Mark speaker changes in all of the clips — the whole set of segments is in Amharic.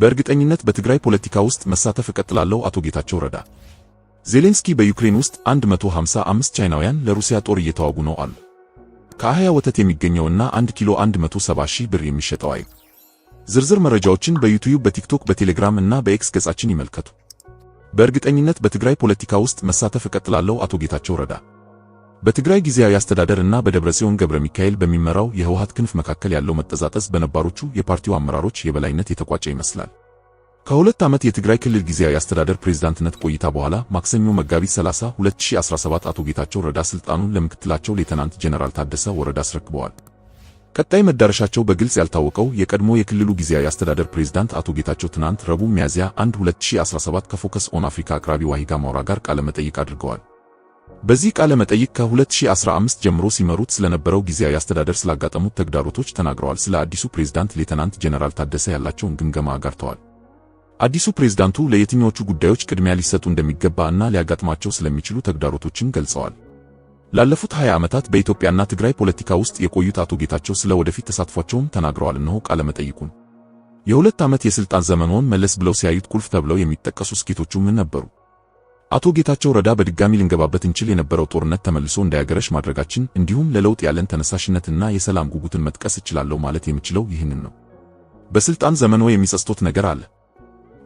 Speaker 1: በእርግጠኝነት በትግራይ ፖለቲካ ውስጥ መሳተፍ እቀጥላለሁ። አቶ ጌታቸው ረዳ። ዜሌንስኪ በዩክሬን ውስጥ 155 ቻይናውያን ለሩሲያ ጦር እየተዋጉ ነው አሉ። ከአህያ ወተት የሚገኘውና 1 ኪሎ 170,000 ብር የሚሸጠው አይብ። ዝርዝር መረጃዎችን በዩቲዩብ፣ በቲክቶክ፣ በቴሌግራም እና በኤክስ ገጻችን ይመልከቱ። በእርግጠኝነት በትግራይ ፖለቲካ ውስጥ መሳተፍ እቀጥላለሁ። አቶ ጌታቸው ረዳ። በትግራይ ጊዜያዊ አስተዳደር እና በደብረጽዮን ገብረ ሚካኤል በሚመራው የህወሓት ክንፍ መካከል ያለው መጠዛጠዝ በነባሮቹ የፓርቲው አመራሮች የበላይነት የተቋጨ ይመስላል። ከሁለት ዓመት የትግራይ ክልል ጊዜያዊ አስተዳደር ፕሬዝዳንትነት ቆይታ በኋላ ማክሰኞ መጋቢት 30 2017 አቶ ጌታቸው ረዳ ስልጣኑን ለምክትላቸው ሌተናንት ጄኔራል ታደሰ ወረደ አስረክበዋል። ቀጣይ መዳረሻቸው በግልጽ ያልታወቀው የቀድሞ የክልሉ ጊዜያዊ አስተዳደር ፕሬዝዳንት አቶ ጌታቸው ትናንት ረቡዕ ሚያዝያ 1 2017 ከፎከስ ኦን አፍሪካ አቅራቢ ዋሂጋ ማውራ ጋር ቃለ መጠይቅ አድርገዋል። በዚህ ቃለ መጠይቅ ከ2015 ጀምሮ ሲመሩት ስለነበረው ጊዜያዊ አስተዳደር ስላጋጠሙት ተግዳሮቶች ተናግረዋል። ስለ አዲሱ ፕሬዝዳንት ሌተናንት ጄኔራል ታደሰ ያላቸውን ግምገማ አጋርተዋል። አዲሱ ፕሬዝዳንቱ ለየትኞቹ ጉዳዮች ቅድሚያ ሊሰጡ እንደሚገባ እና ሊያጋጥማቸው ስለሚችሉ ተግዳሮቶችን ገልጸዋል። ላለፉት 20 ዓመታት በኢትዮጵያና ትግራይ ፖለቲካ ውስጥ የቆዩት አቶ ጌታቸው ስለ ወደፊት ተሳትፏቸውም ተናግረዋል። እነሆ ቃለ መጠይቁን። የ2 ዓመት የስልጣን ዘመንዎን መለስ ብለው ሲያዩት ቁልፍ ተብለው የሚጠቀሱ ስኬቶቹ ምን ነበሩ? አቶ ጌታቸው ረዳ በድጋሚ ልንገባበት እንችል የነበረው ጦርነት ተመልሶ እንዳያገረሽ ማድረጋችን፣ እንዲሁም ለለውጥ ያለን ተነሳሽነትና የሰላም ጉጉትን መጥቀስ እችላለሁ። ማለት የምችለው ይህንን ነው። በስልጣን ዘመንዎ የሚጸጽቶት ነገር አለ?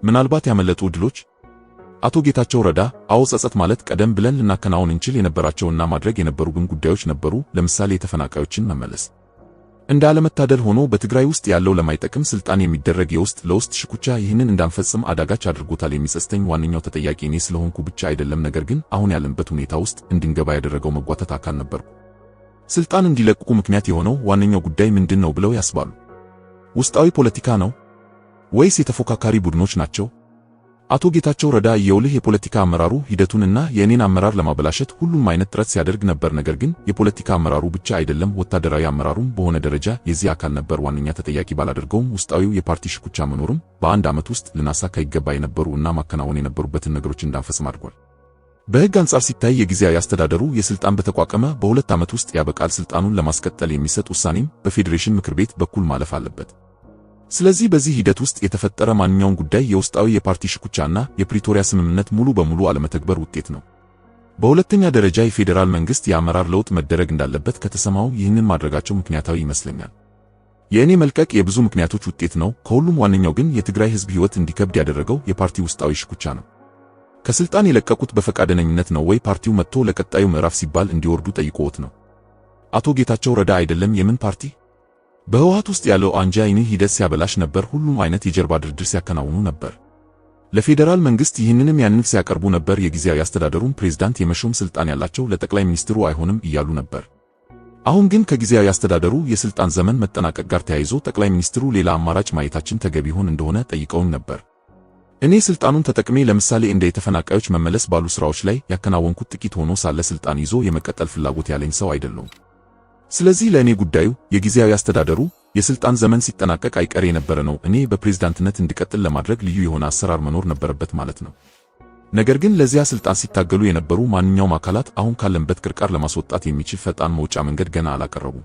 Speaker 1: ምናልባት ያመለጡ ዕድሎች? አቶ ጌታቸው ረዳ። አዎ፣ ጸጸት ማለት ቀደም ብለን ልናከናውን እንችል የነበራቸውና ማድረግ የነበሩብን ጉዳዮች ነበሩ። ለምሳሌ የተፈናቃዮችን መመለስ። እንደ አለመታደል ሆኖ በትግራይ ውስጥ ያለው ለማይጠቅም ስልጣን የሚደረግ የውስጥ ለውስጥ ሽኩቻ ይህንን እንዳንፈጽም አዳጋች አድርጎታል። የሚጸጽተኝ ዋነኛው ተጠያቂ እኔ ስለሆንኩ ብቻ አይደለም፣ ነገር ግን አሁን ያለንበት ሁኔታ ውስጥ እንድንገባ ያደረገው መጓተት አካል ነበርኩ። ስልጣን እንዲለቅቁ ምክንያት የሆነው ዋነኛው ጉዳይ ምንድን ነው ብለው ያስባሉ? ውስጣዊ ፖለቲካ ነው ወይስ የተፎካካሪ ቡድኖች ናቸው? አቶ ጌታቸው ረዳ የውልህ የፖለቲካ አመራሩ ሂደቱንና የእኔን አመራር ለማበላሸት ሁሉም አይነት ጥረት ሲያደርግ ነበር። ነገር ግን የፖለቲካ አመራሩ ብቻ አይደለም፣ ወታደራዊ አመራሩም በሆነ ደረጃ የዚህ አካል ነበር። ዋነኛ ተጠያቂ ባላደርገውም ውስጣዊው የፓርቲ ሽኩቻ መኖርም በአንድ ዓመት ውስጥ ልናሳካ ይገባ የነበሩ እና ማከናወን የነበሩበትን ነገሮች እንዳንፈጽም አድርጓል። በሕግ አንጻር ሲታይ የጊዜያዊ አስተዳደሩ የስልጣን በተቋቋመ በ2 ዓመት ውስጥ ያበቃል። ስልጣኑን ለማስቀጠል የሚሰጥ ውሳኔም በፌዴሬሽን ምክር ቤት በኩል ማለፍ አለበት። ስለዚህ በዚህ ሂደት ውስጥ የተፈጠረ ማንኛውም ጉዳይ የውስጣዊ የፓርቲ ሽኩቻና የፕሪቶሪያ ስምምነት ሙሉ በሙሉ አለመተግበር ውጤት ነው። በሁለተኛ ደረጃ የፌዴራል መንግስት የአመራር ለውጥ መደረግ እንዳለበት ከተሰማው ይህንን ማድረጋቸው ምክንያታዊ ይመስለኛል። የእኔ መልቀቅ የብዙ ምክንያቶች ውጤት ነው። ከሁሉም ዋነኛው ግን የትግራይ ህዝብ ህይወት እንዲከብድ ያደረገው የፓርቲ ውስጣዊ ሽኩቻ ነው። ከስልጣን የለቀቁት በፈቃደኝነት ነው ወይ? ፓርቲው መጥቶ ለቀጣዩ ምዕራፍ ሲባል እንዲወርዱ ጠይቆት ነው? አቶ ጌታቸው ረዳ አይደለም። የምን ፓርቲ? በህወሓት ውስጥ ያለው አንጃ ይህንን ሂደት ሲያበላሽ ነበር። ሁሉም አይነት የጀርባ ድርድር ሲያከናውኑ ነበር። ለፌዴራል መንግስት ይህንንም ያንን ሲያቀርቡ ነበር። የጊዜያዊ አስተዳደሩን ፕሬዝዳንት የመሾም ስልጣን ያላቸው ለጠቅላይ ሚኒስትሩ አይሆንም እያሉ ነበር። አሁን ግን ከጊዜያዊ አስተዳደሩ የስልጣን ዘመን መጠናቀቅ ጋር ተያይዞ ጠቅላይ ሚኒስትሩ ሌላ አማራጭ ማየታችን ተገቢ ይሆን እንደሆነ ጠይቀውን ነበር። እኔ ስልጣኑን ተጠቅሜ ለምሳሌ እንደ የተፈናቃዮች መመለስ ባሉ ስራዎች ላይ ያከናወንኩት ጥቂት ሆኖ ሳለ ስልጣን ይዞ የመቀጠል ፍላጎት ያለኝ ሰው አይደለሁም። ስለዚህ ለእኔ ጉዳዩ የጊዜያዊ አስተዳደሩ የስልጣን ዘመን ሲጠናቀቅ አይቀሬ የነበረ ነው። እኔ በፕሬዝዳንትነት እንድቀጥል ለማድረግ ልዩ የሆነ አሰራር መኖር ነበረበት ማለት ነው። ነገር ግን ለዚያ ስልጣን ሲታገሉ የነበሩ ማንኛውም አካላት አሁን ካለንበት ቅርቃር ለማስወጣት የሚችል ፈጣን መውጫ መንገድ ገና አላቀረቡም።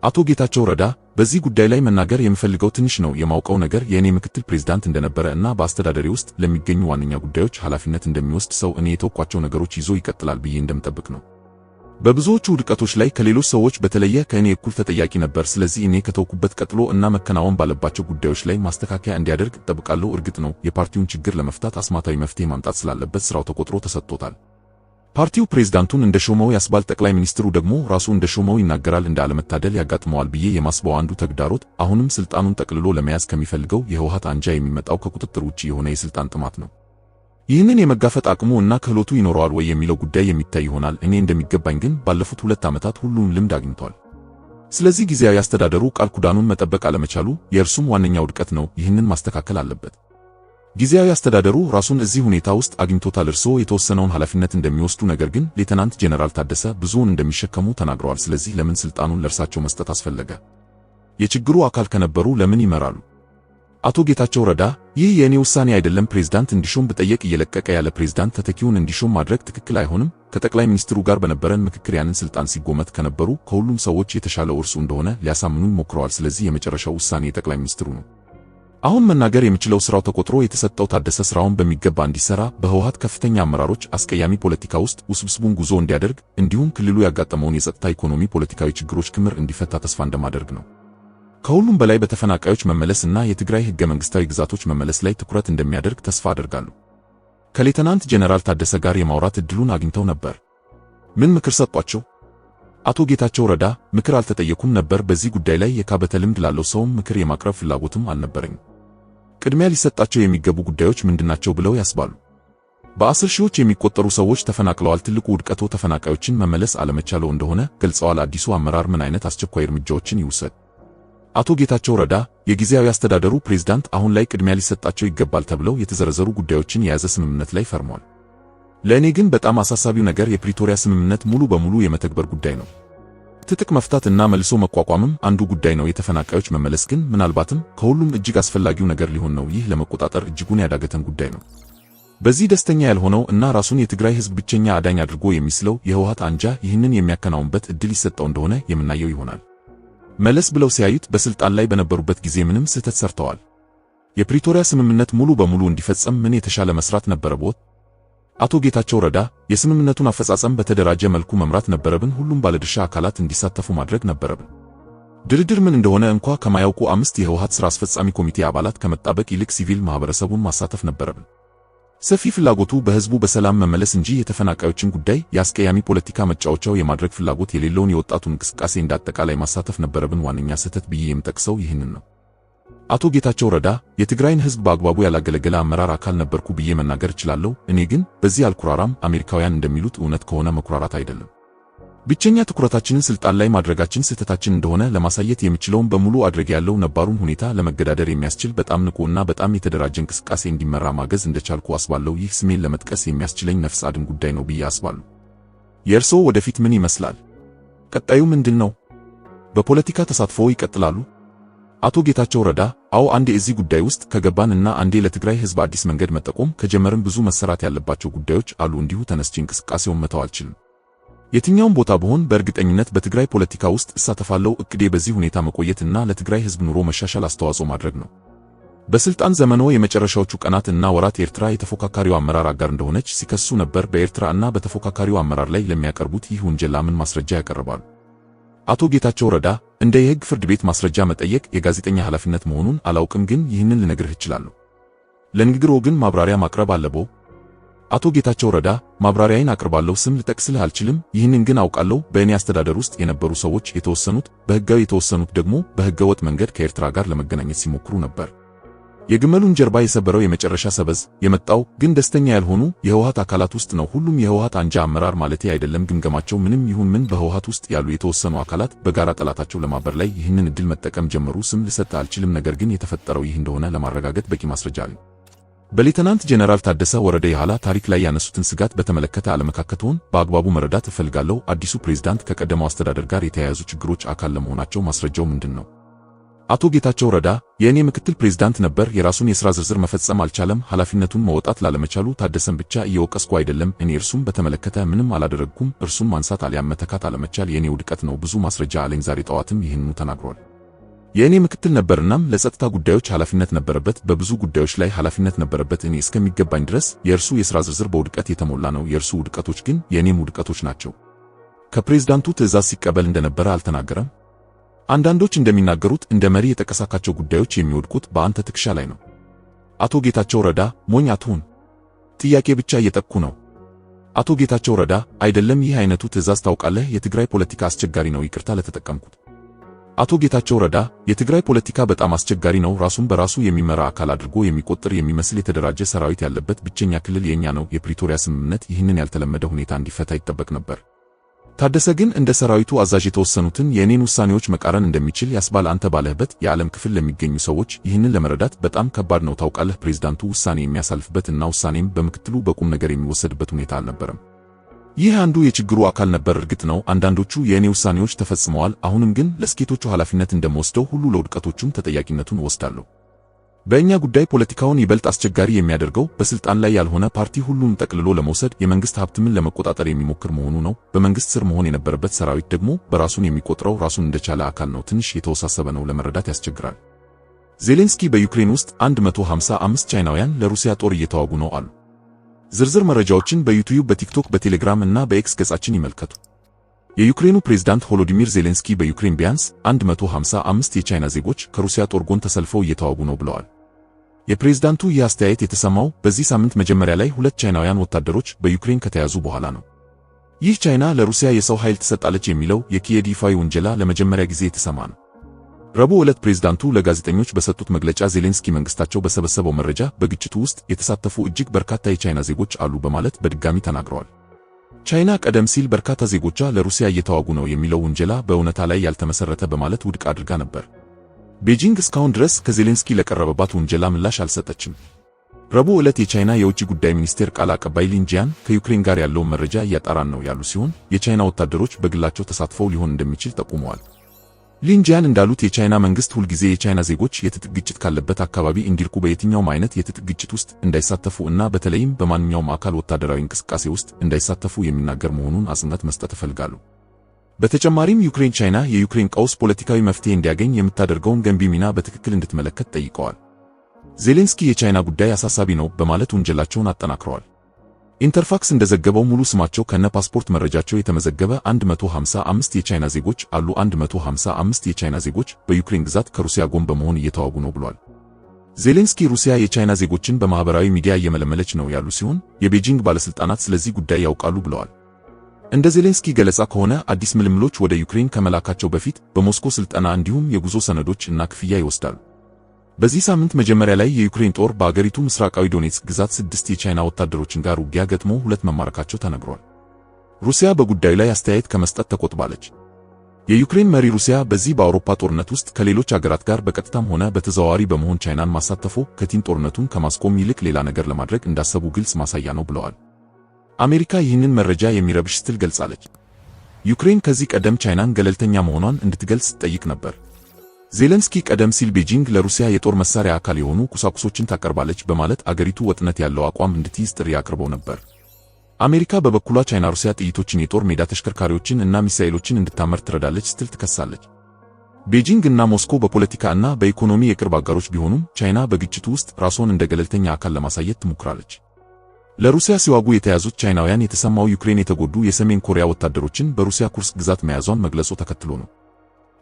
Speaker 1: አቶ ጌታቸው ረዳ። በዚህ ጉዳይ ላይ መናገር የምፈልገው ትንሽ ነው። የማውቀው ነገር የእኔ ምክትል ፕሬዝዳንት እንደነበረ እና በአስተዳደሬ ውስጥ ለሚገኙ ዋነኛ ጉዳዮች ኃላፊነት እንደሚወስድ ሰው እኔ የተወኳቸው ነገሮች ይዞ ይቀጥላል ብዬ እንደምጠብቅ ነው። በብዙዎቹ ውድቀቶች ላይ ከሌሎች ሰዎች በተለየ ከእኔ እኩል ተጠያቂ ነበር። ስለዚህ እኔ ከተወኩበት ቀጥሎ እና መከናወን ባለባቸው ጉዳዮች ላይ ማስተካከያ እንዲያደርግ እጠብቃለሁ። እርግጥ ነው የፓርቲውን ችግር ለመፍታት አስማታዊ መፍትሄ ማምጣት ስላለበት ስራው ተቆጥሮ ተሰጥቶታል። ፓርቲው ፕሬዝዳንቱን እንደሾመው ያስባል፣ ጠቅላይ ሚኒስትሩ ደግሞ ራሱ እንደሾመው ይናገራል። እንደ አለመታደል ያጋጥመዋል ብዬ የማስበው አንዱ ተግዳሮት አሁንም ስልጣኑን ጠቅልሎ ለመያዝ ከሚፈልገው የህወሓት አንጃ የሚመጣው ከቁጥጥር ውጪ የሆነ የስልጣን ጥማት ነው። ይህንን የመጋፈጥ አቅሙ እና ክህሎቱ ይኖረዋል ወይ የሚለው ጉዳይ የሚታይ ይሆናል። እኔ እንደሚገባኝ ግን ባለፉት 2 ዓመታት ሁሉን ልምድ አግኝቷል። ስለዚህ ጊዜያዊ አስተዳደሩ ቃል ኪዳኑን መጠበቅ አለመቻሉ የእርሱም ዋነኛ ውድቀት ነው። ይህንን ማስተካከል አለበት። ጊዜያዊ አስተዳደሩ ራሱን እዚህ ሁኔታ ውስጥ አግኝቶታል። እርስዎ የተወሰነውን ኃላፊነት እንደሚወስዱ፣ ነገር ግን ሌተናንት ጄኔራል ታደሰ ብዙውን እንደሚሸከሙ ተናግረዋል። ስለዚህ ለምን ስልጣኑን ለእርሳቸው መስጠት አስፈለገ? የችግሩ አካል ከነበሩ ለምን ይመራሉ? አቶ ጌታቸው ረዳ። ይህ የእኔ ውሳኔ አይደለም። ፕሬዝዳንት እንዲሾም ብጠየቅ እየለቀቀ ያለ ፕሬዝዳንት ተተኪውን እንዲሾም ማድረግ ትክክል አይሆንም። ከጠቅላይ ሚኒስትሩ ጋር በነበረን ምክክር ያንን ስልጣን ሲጎመት ከነበሩ ከሁሉም ሰዎች የተሻለው እርሱ እንደሆነ ሊያሳምኑኝ ሞክረዋል። ስለዚህ የመጨረሻው ውሳኔ የጠቅላይ ሚኒስትሩ ነው። አሁን መናገር የሚችለው ስራው ተቆጥሮ የተሰጠው ታደሰ ስራውን በሚገባ እንዲሰራ በህወሓት ከፍተኛ አመራሮች አስቀያሚ ፖለቲካ ውስጥ ውስብስቡን ጉዞ እንዲያደርግ እንዲሁም ክልሉ ያጋጠመውን የጸጥታ ኢኮኖሚ ፖለቲካዊ ችግሮች ክምር እንዲፈታ ተስፋ እንደማደርግ ነው። ከሁሉም በላይ በተፈናቃዮች መመለስ እና የትግራይ ህገ መንግስታዊ ግዛቶች መመለስ ላይ ትኩረት እንደሚያደርግ ተስፋ አደርጋለሁ። ከሌተናንት ጄኔራል ታደሰ ጋር የማውራት እድሉን አግኝተው ነበር። ምን ምክር ሰጧቸው? አቶ ጌታቸው ረዳ ምክር አልተጠየኩም ነበር። በዚህ ጉዳይ ላይ የካበተ ልምድ ላለው ሰውም ምክር የማቅረብ ፍላጎትም አልነበረኝም። ቅድሚያ ሊሰጣቸው የሚገቡ ጉዳዮች ምንድናቸው ብለው ያስባሉ? በ10 ሺዎች የሚቆጠሩ ሰዎች ተፈናቅለዋል። ትልቁ ውድቀቶ ተፈናቃዮችን መመለስ አለመቻለው እንደሆነ ገልጸዋል። አዲሱ አመራር ምን አይነት አስቸኳይ እርምጃዎችን ይውሰድ? አቶ ጌታቸው ረዳ የጊዜያዊ አስተዳደሩ ፕሬዝዳንት አሁን ላይ ቅድሚያ ሊሰጣቸው ይገባል ተብለው የተዘረዘሩ ጉዳዮችን የያዘ ስምምነት ላይ ፈርመዋል። ለእኔ ግን በጣም አሳሳቢው ነገር የፕሪቶሪያ ስምምነት ሙሉ በሙሉ የመተግበር ጉዳይ ነው። ትጥቅ መፍታት እና መልሶ መቋቋምም አንዱ ጉዳይ ነው። የተፈናቃዮች መመለስ ግን ምናልባትም ከሁሉም እጅግ አስፈላጊው ነገር ሊሆን ነው። ይህ ለመቆጣጠር እጅጉን ያዳገተን ጉዳይ ነው። በዚህ ደስተኛ ያልሆነው እና ራሱን የትግራይ ህዝብ ብቸኛ አዳኝ አድርጎ የሚስለው የህወሓት አንጃ ይህንን የሚያከናውንበት እድል ይሰጠው እንደሆነ የምናየው ይሆናል። መለስ ብለው ሲያዩት በስልጣን ላይ በነበሩበት ጊዜ ምንም ስህተት ሰርተዋል። የፕሪቶሪያ ስምምነት ሙሉ በሙሉ እንዲፈጸም ምን የተሻለ መስራት ነበረበት? አቶ ጌታቸው ረዳ የስምምነቱን አፈጻጸም በተደራጀ መልኩ መምራት ነበረብን። ሁሉም ባለድርሻ አካላት እንዲሳተፉ ማድረግ ነበረብን። ድርድር ምን እንደሆነ እንኳ ከማያውቁ 5 የህወሓት ሥራ አስፈጻሚ ኮሚቴ አባላት ከመጣበቅ ይልቅ ሲቪል ማህበረሰቡን ማሳተፍ ነበረብን። ሰፊ ፍላጎቱ በህዝቡ በሰላም መመለስ እንጂ የተፈናቃዮችን ጉዳይ የአስቀያሚ ፖለቲካ መጫወቻው የማድረግ ፍላጎት የሌለውን የወጣቱን እንቅስቃሴ እንዳጠቃላይ ማሳተፍ ነበረብን። ዋነኛ ስህተት ብዬ የምጠቅሰው ይህንን ነው። አቶ ጌታቸው ረዳ የትግራይን ህዝብ በአግባቡ ያላገለገለ አመራር አካል ነበርኩ ብዬ መናገር እችላለሁ። እኔ ግን በዚህ አልኩራራም። አሜሪካውያን እንደሚሉት እውነት ከሆነ መኩራራት አይደለም። ብቸኛ ትኩረታችንን ስልጣን ላይ ማድረጋችን ስህተታችን እንደሆነ ለማሳየት የሚችለውን በሙሉ አድርጌያለሁ። ነባሩን ሁኔታ ለመገዳደር የሚያስችል በጣም ንቁ እና በጣም የተደራጀ እንቅስቃሴ እንዲመራ ማገዝ እንደቻልኩ አስባለሁ። ይህ ስሜን ለመጥቀስ የሚያስችለኝ ነፍስ አድን ጉዳይ ነው ብዬ አስባለሁ። የእርስዎ ወደፊት ምን ይመስላል? ቀጣዩ ምንድን ነው? በፖለቲካ ተሳትፎ ይቀጥላሉ? አቶ ጌታቸው ረዳ አዎ፣ አንዴ እዚህ ጉዳይ ውስጥ ከገባን እና አንዴ ለትግራይ ህዝብ አዲስ መንገድ መጠቆም ከጀመርን ብዙ መሰራት ያለባቸው ጉዳዮች አሉ። እንዲሁ ተነስቼ እንቅስቃሴውን መተው አልችልም። የትኛውም ቦታ ብሆን በእርግጠኝነት በትግራይ ፖለቲካ ውስጥ እሳተፋለሁ። እቅዴ በዚህ ሁኔታ መቆየት እና ለትግራይ ህዝብ ኑሮ መሻሻል አስተዋጽኦ ማድረግ ነው። በስልጣን ዘመኖ የመጨረሻዎቹ ቀናት እና ወራት ኤርትራ የተፎካካሪው አመራር አጋር እንደሆነች ሲከሱ ነበር። በኤርትራ እና በተፎካካሪው አመራር ላይ ለሚያቀርቡት ይህ ውንጀላ ምን ማስረጃ ያቀርባሉ? አቶ ጌታቸው ረዳ እንደ የህግ ፍርድ ቤት ማስረጃ መጠየቅ የጋዜጠኛ ኃላፊነት መሆኑን አላውቅም፣ ግን ይህንን ልነግርህ እችላለሁ። ለንግግሮ ግን ማብራሪያ ማቅረብ አለብዎ። አቶ ጌታቸው ረዳ ማብራሪያዬን አቅርባለሁ። ስም ልጠቅስልህ አልችልም። ይህንን ግን አውቃለሁ። በእኔ አስተዳደር ውስጥ የነበሩ ሰዎች የተወሰኑት በህጋዊ የተወሰኑት ደግሞ በህገወጥ መንገድ ከኤርትራ ጋር ለመገናኘት ሲሞክሩ ነበር። የግመሉን ጀርባ የሰበረው የመጨረሻ ሰበዝ የመጣው ግን ደስተኛ ያልሆኑ የህወሓት አካላት ውስጥ ነው። ሁሉም የህወሓት አንጃ አመራር ማለቴ አይደለም። ግምገማቸው ምንም ይሁን ምን በህወሓት ውስጥ ያሉ የተወሰኑ አካላት በጋራ ጠላታቸው ለማበር ላይ ይህንን እድል መጠቀም ጀመሩ። ስም ልሰጥ አልችልም፣ ነገር ግን የተፈጠረው ይህ እንደሆነ ለማረጋገጥ በቂ ማስረጃ አለኝ። በሌተናንት ጄኔራል ታደሰ ወረደ የኋላ ታሪክ ላይ ያነሱትን ስጋት በተመለከተ አለመካከቱን በአግባቡ መረዳት እፈልጋለሁ። አዲሱ ፕሬዝዳንት ከቀደመው አስተዳደር ጋር የተያያዙ ችግሮች አካል ለመሆናቸው ማስረጃው ምንድን ነው? አቶ ጌታቸው ረዳ የእኔ ምክትል ፕሬዝዳንት ነበር። የራሱን የሥራ ዝርዝር መፈጸም አልቻለም። ኃላፊነቱን መወጣት ላለመቻሉ ታደሰን ብቻ እየወቀስኩ አይደለም። እኔ እርሱም በተመለከተ ምንም አላደረግኩም። እርሱን ማንሳት አሊያም መተካት አለመቻል የእኔ ውድቀት ነው። ብዙ ማስረጃ አለኝ። ዛሬ ጠዋትም ይህንኑ ተናግሯል። የእኔ ምክትል ነበርናም ለጸጥታ ጉዳዮች ኃላፊነት ነበረበት። በብዙ ጉዳዮች ላይ ኃላፊነት ነበረበት። እኔ እስከሚገባኝ ድረስ የእርሱ የሥራ ዝርዝር በውድቀት የተሞላ ነው። የእርሱ ውድቀቶች ግን የእኔም ውድቀቶች ናቸው። ከፕሬዝዳንቱ ትዕዛዝ ሲቀበል እንደነበረ አልተናገረም። አንዳንዶች እንደሚናገሩት እንደ መሪ የጠቀሳካቸው ጉዳዮች የሚወድቁት በአንተ ትከሻ ላይ ነው። አቶ ጌታቸው ረዳ ሞኝ አትሁን። ጥያቄ ብቻ እየጠየቅኩ ነው። አቶ ጌታቸው ረዳ አይደለም፣ ይህ አይነቱ ትዕዛዝ ታውቃለህ፣ የትግራይ ፖለቲካ አስቸጋሪ ነው። ይቅርታ ለተጠቀምኩት። አቶ ጌታቸው ረዳ የትግራይ ፖለቲካ በጣም አስቸጋሪ ነው። ራሱን በራሱ የሚመራ አካል አድርጎ የሚቆጥር የሚመስል የተደራጀ ሰራዊት ያለበት ብቸኛ ክልል የኛ ነው። የፕሪቶሪያ ስምምነት ይህንን ያልተለመደ ሁኔታ እንዲፈታ ይጠበቅ ነበር። ታደሰ ግን እንደ ሰራዊቱ አዛዥ የተወሰኑትን የእኔን ውሳኔዎች መቃረን እንደሚችል ያስባል። አንተ ባለህበት የዓለም ክፍል ለሚገኙ ሰዎች ይህንን ለመረዳት በጣም ከባድ ነው። ታውቃለህ፣ ፕሬዝዳንቱ ውሳኔ የሚያሳልፍበት እና ውሳኔም በምክትሉ በቁም ነገር የሚወሰድበት ሁኔታ አልነበረም። ይህ አንዱ የችግሩ አካል ነበር። እርግጥ ነው አንዳንዶቹ የእኔ ውሳኔዎች ተፈጽመዋል። አሁንም ግን ለስኬቶቹ ኃላፊነት እንደምወስደው ሁሉ ለውድቀቶቹም ተጠያቂነቱን እወስዳለሁ። በእኛ ጉዳይ ፖለቲካውን ይበልጥ አስቸጋሪ የሚያደርገው በስልጣን ላይ ያልሆነ ፓርቲ ሁሉን ጠቅልሎ ለመውሰድ የመንግስት ሀብትን ለመቆጣጠር የሚሞክር መሆኑ ነው። በመንግስት ስር መሆን የነበረበት ሰራዊት ደግሞ በራሱን የሚቆጥረው ራሱን እንደቻለ አካል ነው። ትንሽ የተወሳሰበ ነው፣ ለመረዳት ያስቸግራል። ዜሌንስኪ በዩክሬን ውስጥ 155 ቻይናውያን ለሩሲያ ጦር እየተዋጉ ነው አሉ። ዝርዝር መረጃዎችን በዩቲዩብ፣ በቲክቶክ፣ በቴሌግራም እና በኤክስ ገጻችን ይመልከቱ። የዩክሬኑ ፕሬዝዳንት ቮሎዲሚር ዜሌንስኪ በዩክሬን ቢያንስ 155 የቻይና ዜጎች ከሩሲያ ጦር ጎን ተሰልፈው እየተዋጉ ነው ብለዋል። የፕሬዝዳንቱ ይህ አስተያየት የተሰማው በዚህ ሳምንት መጀመሪያ ላይ 2 ቻይናውያን ወታደሮች በዩክሬን ከተያዙ በኋላ ነው። ይህ ቻይና ለሩሲያ የሰው ኃይል ትሰጣለች የሚለው የኪየቭ ይፋዊ ውንጀላ ለመጀመሪያ ጊዜ የተሰማ ነው። ረቡዕ ዕለት ፕሬዝዳንቱ ለጋዜጠኞች በሰጡት መግለጫ ዜሌንስኪ መንግስታቸው በሰበሰበው መረጃ በግጭቱ ውስጥ የተሳተፉ እጅግ በርካታ የቻይና ዜጎች አሉ በማለት በድጋሚ ተናግረዋል። ቻይና ቀደም ሲል በርካታ ዜጎቿ ለሩሲያ እየተዋጉ ነው የሚለው ውንጀላ በእውነታ ላይ ያልተመሰረተ በማለት ውድቅ አድርጋ ነበር። ቤጂንግ እስካሁን ድረስ ከዜሌንስኪ ለቀረበባት ውንጀላ ምላሽ አልሰጠችም። ረቡዕ ዕለት የቻይና የውጭ ጉዳይ ሚኒስቴር ቃል አቀባይ ሊን ጂያን ከዩክሬን ጋር ያለውን መረጃ እያጣራን ነው ያሉ ሲሆን የቻይና ወታደሮች በግላቸው ተሳትፈው ሊሆን እንደሚችል ጠቁመዋል። ሊን ጂያን እንዳሉት የቻይና መንግስት ሁልጊዜ የቻይና ዜጎች የትጥቅ ግጭት ካለበት አካባቢ እንዲርቁ፣ በየትኛውም አይነት የትጥቅ ግጭት ውስጥ እንዳይሳተፉ እና በተለይም በማንኛውም አካል ወታደራዊ እንቅስቃሴ ውስጥ እንዳይሳተፉ የሚናገር መሆኑን አጽንኦት መስጠት እፈልጋለሁ። በተጨማሪም ዩክሬን ቻይና የዩክሬን ቀውስ ፖለቲካዊ መፍትሄ እንዲያገኝ የምታደርገውን ገንቢ ሚና በትክክል እንድትመለከት ጠይቀዋል። ዜሌንስኪ የቻይና ጉዳይ አሳሳቢ ነው በማለት ወንጀላቸውን አጠናክረዋል። ኢንተርፋክስ እንደዘገበው ሙሉ ስማቸው ከነ ፓስፖርት መረጃቸው የተመዘገበ 155 የቻይና ዜጎች አሉ። 155 የቻይና ዜጎች በዩክሬን ግዛት ከሩሲያ ጎን በመሆን እየተዋጉ ነው ብሏል። ዜሌንስኪ ሩሲያ የቻይና ዜጎችን በማህበራዊ ሚዲያ እየመለመለች ነው ያሉ ሲሆን የቤጂንግ ባለስልጣናት ስለዚህ ጉዳይ ያውቃሉ ብለዋል። እንደ ዜሌንስኪ ገለጻ ከሆነ አዲስ ምልምሎች ወደ ዩክሬን ከመላካቸው በፊት በሞስኮ ስልጠና እንዲሁም የጉዞ ሰነዶች እና ክፍያ ይወስዳሉ። በዚህ ሳምንት መጀመሪያ ላይ የዩክሬን ጦር በአገሪቱ ምስራቃዊ ዶኔትስክ ግዛት 6 የቻይና ወታደሮችን ጋር ውጊያ ገጥሞ 2 መማረካቸው ተነግሯል። ሩሲያ በጉዳዩ ላይ አስተያየት ከመስጠት ተቆጥባለች። የዩክሬን መሪ ሩሲያ በዚህ በአውሮፓ ጦርነት ውስጥ ከሌሎች አገራት ጋር በቀጥታም ሆነ በተዘዋዋሪ በመሆን ቻይናን ማሳተፉ ከቲን ጦርነቱን ከማስቆም ይልቅ ሌላ ነገር ለማድረግ እንዳሰቡ ግልጽ ማሳያ ነው ብለዋል። አሜሪካ ይህንን መረጃ የሚረብሽ ስትል ገልጻለች። ዩክሬን ከዚህ ቀደም ቻይናን ገለልተኛ መሆኗን እንድትገልጽ ትጠይቅ ነበር። ዜሌንስኪ ቀደም ሲል ቤጂንግ ለሩሲያ የጦር መሳሪያ አካል የሆኑ ቁሳቁሶችን ታቀርባለች በማለት አገሪቱ ወጥነት ያለው አቋም እንድትይዝ ጥሪ አቅርበው ነበር። አሜሪካ በበኩሏ ቻይና ሩሲያ ጥይቶችን፣ የጦር ሜዳ ተሽከርካሪዎችን እና ሚሳኤሎችን እንድታመርት ትረዳለች ስትል ትከሳለች። ቤጂንግ እና ሞስኮ በፖለቲካ እና በኢኮኖሚ የቅርብ አጋሮች ቢሆኑም ቻይና በግጭቱ ውስጥ ራሷን እንደ ገለልተኛ አካል ለማሳየት ትሞክራለች። ለሩሲያ ሲዋጉ የተያዙት ቻይናውያን የተሰማው ዩክሬን የተጎዱ የሰሜን ኮሪያ ወታደሮችን በሩሲያ ኩርስክ ግዛት መያዟን መግለጹ ተከትሎ ነው።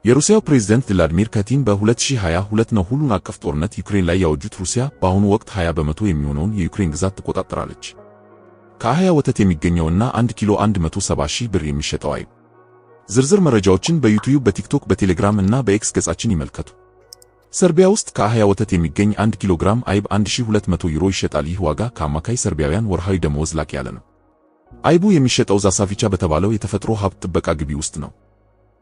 Speaker 1: የሩሲያው ፕሬዝዳንት ቭላዲሚር ፑቲን በ2022 ነው ሁሉን አቀፍ ጦርነት ዩክሬን ላይ ያወጁት። ሩሲያ በአሁኑ ወቅት 20 በመቶ የሚሆነውን የዩክሬን ግዛት ትቆጣጠራለች። ከአህያ ወተት የሚገኘውና 1 ኪሎ 170 ሺህ ብር የሚሸጠው አይብ። ዝርዝር መረጃዎችን በዩቲዩብ፣ በቲክቶክ፣ በቴሌግራም እና በኤክስ ገጻችን ይመልከቱ። ሰርቢያ ውስጥ ከአህያ ወተት የሚገኝ 1 ኪሎ ግራም አይብ 1200 ዩሮ ይሸጣል። ይህ ዋጋ ከአማካይ ሰርቢያውያን ወርሃዊ ደመወዝ ላቅ ያለ ነው። አይቡ የሚሸጠው ዛሳቪቻ በተባለው የተፈጥሮ ሀብት ጥበቃ ግቢ ውስጥ ነው።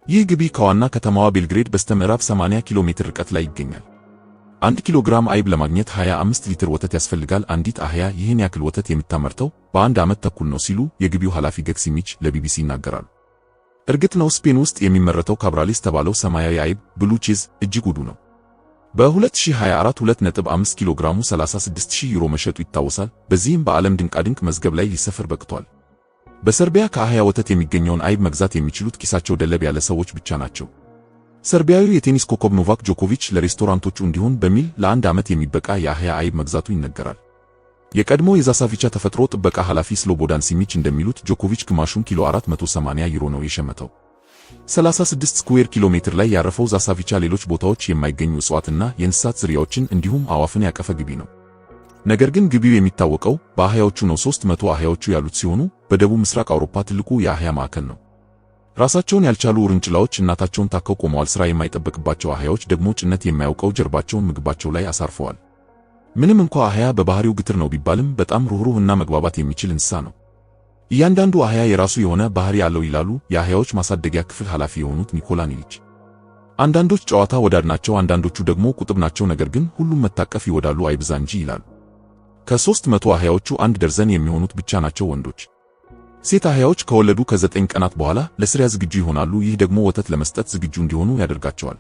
Speaker 1: ይህ ግቢ ከዋና ከተማዋ ቤልግሬድ በስተምዕራብ 80 ኪሎ ሜትር ርቀት ላይ ይገኛል። 1 ኪሎ ግራም አይብ ለማግኘት 25 ሊትር ወተት ያስፈልጋል። አንዲት አህያ ይህን ያክል ወተት የምታመርተው በ1 ዓመት ተኩል ነው ሲሉ የግቢው ኃላፊ ገግ ሲሚች ለቢቢሲ ይናገራሉ። እርግጥ ነው ስፔን ውስጥ የሚመረተው ካብራሊስ ተባለው ሰማያዊ አይብ ብሉ ቺዝ እጅግ ውዱ ነው። በ2024 2.5 ኪሎ ግራሙ 36000 ዩሮ መሸጡ ይታወሳል። በዚህም በዓለም ድንቃድንቅ መዝገብ ላይ ሊሰፍር በቅቷል። በሰርቢያ ከአህያ ወተት የሚገኘውን አይብ መግዛት የሚችሉት ኪሳቸው ደለብ ያለ ሰዎች ብቻ ናቸው። ሰርቢያዊው የቴኒስ ኮከብ ኖቫክ ጆኮቪች ለሬስቶራንቶቹ እንዲሆን በሚል ለ1 ዓመት የሚበቃ የአህያ አይብ መግዛቱ ይነገራል። የቀድሞ የዛሳቪቻ ተፈጥሮ ጥበቃ ኃላፊ ስሎቦዳን ሲሚች እንደሚሉት ጆኮቪች ግማሹን ኪሎ 480 ዩሮ ነው የሸመተው። 36 ስኩዌር ኪሎ ሜትር ላይ ያረፈው ዛሳቪቻ ሌሎች ቦታዎች የማይገኙ እጽዋትና የእንስሳት ዝርያዎችን እንዲሁም አዋፍን ያቀፈ ግቢ ነው። ነገር ግን ግቢው የሚታወቀው በአህያዎቹ ነው። 300 አህያዎቹ ያሉት ሲሆኑ በደቡብ ምስራቅ አውሮፓ ትልቁ የአህያ ማዕከል ነው። ራሳቸውን ያልቻሉ ውርንጭላዎች እናታቸውን ታከው ቆመዋል። ሥራ የማይጠበቅባቸው አህያዎች ደግሞ ጭነት የማያውቀው ጀርባቸውን ምግባቸው ላይ አሳርፈዋል። ምንም እንኳ አህያ በባህሪው ግትር ነው ቢባልም በጣም ሩህሩህ እና መግባባት የሚችል እንስሳ ነው። እያንዳንዱ አህያ የራሱ የሆነ ባህሪ አለው ይላሉ የአህያዎች ማሳደጊያ ክፍል ኃላፊ የሆኑት ኒኮላ ኒሊች። አንዳንዶች ጨዋታ ወዳድ ናቸው፣ አንዳንዶቹ ደግሞ ቁጥብ ናቸው። ነገር ግን ሁሉም መታቀፍ ይወዳሉ አይብዛ እንጂ ይላሉ። ከ300 አህያዎቹ 1 ደርዘን የሚሆኑት ብቻ ናቸው ወንዶች። ሴት አህያዎች ከወለዱ ከ9 ቀናት በኋላ ለስሪያ ዝግጁ ይሆናሉ። ይህ ደግሞ ወተት ለመስጠት ዝግጁ እንዲሆኑ ያደርጋቸዋል።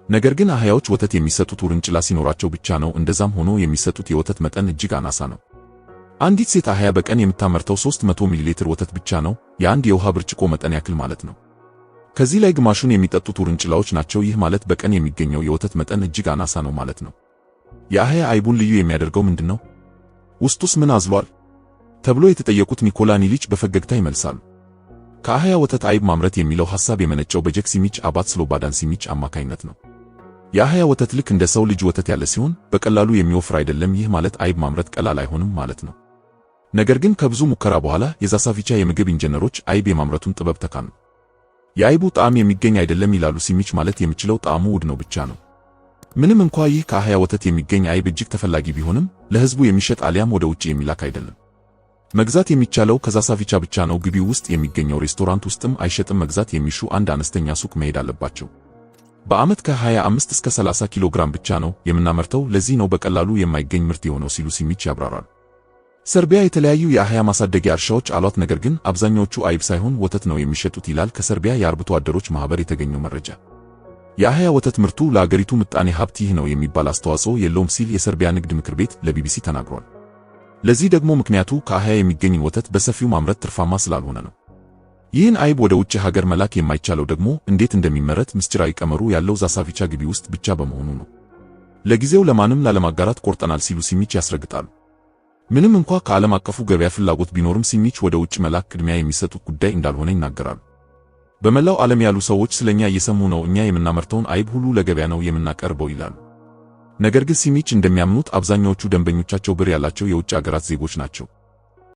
Speaker 1: ነገር ግን አህያዎች ወተት የሚሰጡት ውርንጭላ ሲኖራቸው ብቻ ነው። እንደዛም ሆኖ የሚሰጡት የወተት መጠን እጅግ አናሳ ነው። አንዲት ሴት አህያ በቀን የምታመርተው 300 ሚሊ ሊትር ወተት ብቻ ነው። የአንድ የውሃ ብርጭቆ መጠን ያክል ማለት ነው። ከዚህ ላይ ግማሹን የሚጠጡት ውርንጭላዎች ናቸው። ይህ ማለት በቀን የሚገኘው የወተት መጠን እጅግ አናሳ ነው ማለት ነው። የአህያ አይቡን ልዩ የሚያደርገው ምንድነው? ውስጡስ ምን አዝሏል? ተብሎ የተጠየቁት ኒኮላ ኒሊች በፈገግታ ይመልሳሉ። ከአህያ ወተት አይብ ማምረት የሚለው ሐሳብ የመነጨው በጄክ ሲሚች አባት ስሎባዳን ሲሚች አማካኝነት ነው። የአህያ ወተት ልክ እንደ ሰው ልጅ ወተት ያለ ሲሆን በቀላሉ የሚወፍር አይደለም። ይህ ማለት አይብ ማምረት ቀላል አይሆንም ማለት ነው። ነገር ግን ከብዙ ሙከራ በኋላ የዛሳቪቻ የምግብ ኢንጂነሮች አይብ የማምረቱን ጥበብ ተካኑ። የአይቡ ጣዕም የሚገኝ አይደለም ይላሉ ሲሚች። ማለት የሚችለው ጣዕሙ ውድ ነው ብቻ ነው። ምንም እንኳ ይህ ከአህያ ወተት የሚገኝ አይብ እጅግ ተፈላጊ ቢሆንም ለሕዝቡ የሚሸጥ አሊያም ወደ ውጭ የሚላክ አይደለም። መግዛት የሚቻለው ከዛሳቪቻ ብቻ ነው። ግቢው ውስጥ የሚገኘው ሬስቶራንት ውስጥም አይሸጥም። መግዛት የሚሹ አንድ አነስተኛ ሱቅ መሄድ አለባቸው። በዓመት ከ25 እስከ 30 ኪሎ ግራም ብቻ ነው የምናመርተው። ለዚህ ነው በቀላሉ የማይገኝ ምርት የሆነው ሲሉ ሲሚች ያብራራሉ። ሰርቢያ የተለያዩ የአህያ ማሳደጊያ እርሻዎች አሏት፣ ነገር ግን አብዛኛዎቹ አይብ ሳይሆን ወተት ነው የሚሸጡት ይላል ከሰርቢያ የአርብቶ አደሮች ማህበር የተገኘው መረጃ። የአህያ ወተት ምርቱ ለአገሪቱ ምጣኔ ሀብት ይህ ነው የሚባል አስተዋጽኦ የለውም ሲል የሰርቢያ ንግድ ምክር ቤት ለቢቢሲ ተናግሯል። ለዚህ ደግሞ ምክንያቱ ከአህያ የሚገኝን ወተት በሰፊው ማምረት ትርፋማ ስላልሆነ ነው። ይህን አይብ ወደ ውጭ ሀገር መላክ የማይቻለው ደግሞ እንዴት እንደሚመረት ምስጢራዊ ቀመሩ ያለው ዛሳቪቻ ግቢ ውስጥ ብቻ በመሆኑ ነው። ለጊዜው ለማንም ላለማጋራት ቆርጠናል ሲሉ ሲሚች ያስረግጣሉ። ምንም እንኳ ከዓለም አቀፉ ገበያ ፍላጎት ቢኖርም ሲሚች ወደ ውጭ መላክ ቅድሚያ የሚሰጡት ጉዳይ እንዳልሆነ ይናገራሉ። በመላው ዓለም ያሉ ሰዎች ስለኛ እየሰሙ ነው። እኛ የምናመርተውን አይብ ሁሉ ለገበያ ነው የምናቀርበው ይላሉ። ነገር ግን ሲሚች እንደሚያምኑት አብዛኛዎቹ ደንበኞቻቸው ብር ያላቸው የውጭ አገራት ዜጎች ናቸው።